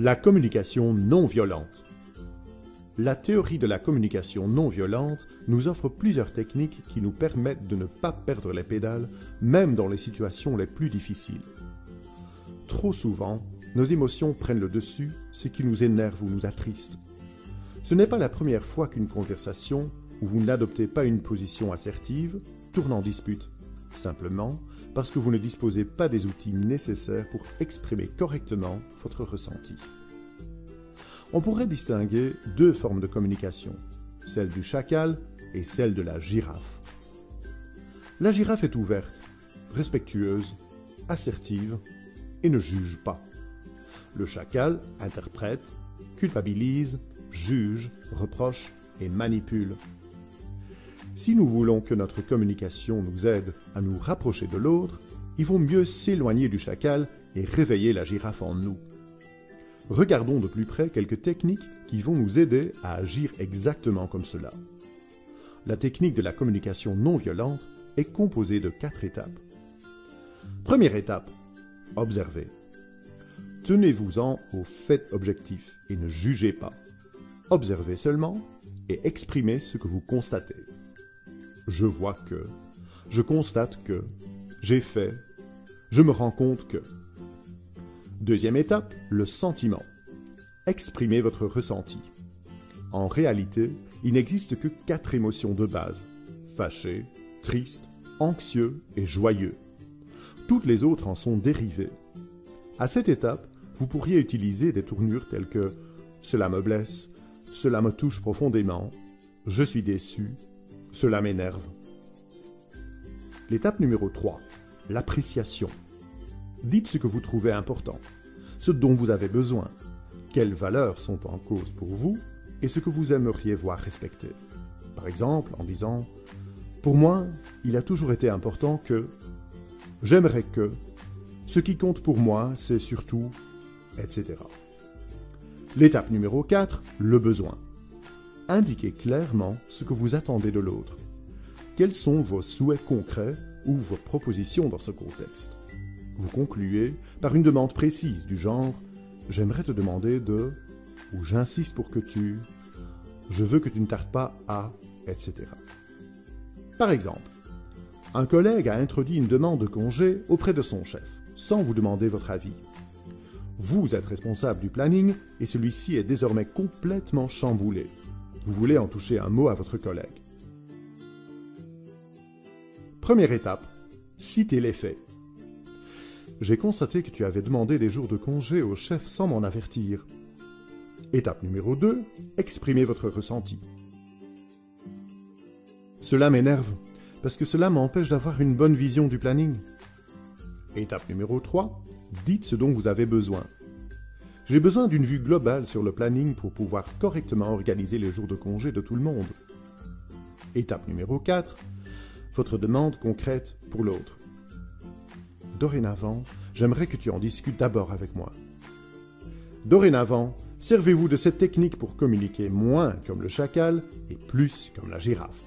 La communication non violente. La théorie de la communication non violente nous offre plusieurs techniques qui nous permettent de ne pas perdre les pédales, même dans les situations les plus difficiles. Trop souvent, nos émotions prennent le dessus, ce qui nous énerve ou nous attriste. Ce n'est pas la première fois qu'une conversation, où vous n'adoptez pas une position assertive, tourne en dispute, simplement parce que vous ne disposez pas des outils nécessaires pour exprimer correctement votre ressenti. On pourrait distinguer deux formes de communication, celle du chacal et celle de la girafe. La girafe est ouverte, respectueuse, assertive et ne juge pas. Le chacal interprète, culpabilise, juge, reproche et manipule. Si nous voulons que notre communication nous aide à nous rapprocher de l'autre, il vaut mieux s'éloigner du chacal et réveiller la girafe en nous. Regardons de plus près quelques techniques qui vont nous aider à agir exactement comme cela. La technique de la communication non violente est composée de 4 étapes. Première étape, observez. Tenez-vous-en aux faits objectifs et ne jugez pas. Observez seulement et exprimez ce que vous constatez. Je vois que, je constate que, j'ai fait, je me rends compte que. Deuxième étape, le sentiment. Exprimez votre ressenti. En réalité, il n'existe que 4 émotions de base: fâché, triste, anxieux et joyeux. Toutes les autres en sont dérivées. À cette étape, vous pourriez utiliser des tournures telles que « cela me blesse »,« cela me touche profondément »,« je suis déçu »,« cela m'énerve ». L'étape numéro 3, l'appréciation. Dites ce que vous trouvez important, ce dont vous avez besoin, quelles valeurs sont en cause pour vous et ce que vous aimeriez voir respecté. Par exemple, en disant « Pour moi, il a toujours été important que… j'aimerais que… ce qui compte pour moi, c'est surtout… » etc. L'étape numéro 4, le besoin. Indiquez clairement ce que vous attendez de l'autre. Quels sont vos souhaits concrets ou vos propositions dans ce contexte? Vous concluez par une demande précise du genre « j'aimerais te demander de… » ou « j'insiste pour que tu… » « je veux que tu ne tardes pas à… » etc. Par exemple, un collègue a introduit une demande de congé auprès de son chef, sans vous demander votre avis. Vous êtes responsable du planning et celui-ci est désormais complètement chamboulé. Vous voulez en toucher un mot à votre collègue. Première étape, citez les faits. J'ai constaté que tu avais demandé des jours de congé au chef sans m'en avertir. Étape numéro 2, exprimez votre ressenti. Cela m'énerve, parce que cela m'empêche d'avoir une bonne vision du planning. Étape numéro 3, dites ce dont vous avez besoin. J'ai besoin d'une vue globale sur le planning pour pouvoir correctement organiser les jours de congé de tout le monde. Étape numéro 4, votre demande concrète pour l'autre. Dorénavant, j'aimerais que tu en discutes d'abord avec moi. Dorénavant, servez-vous de cette technique pour communiquer moins comme le chacal et plus comme la girafe.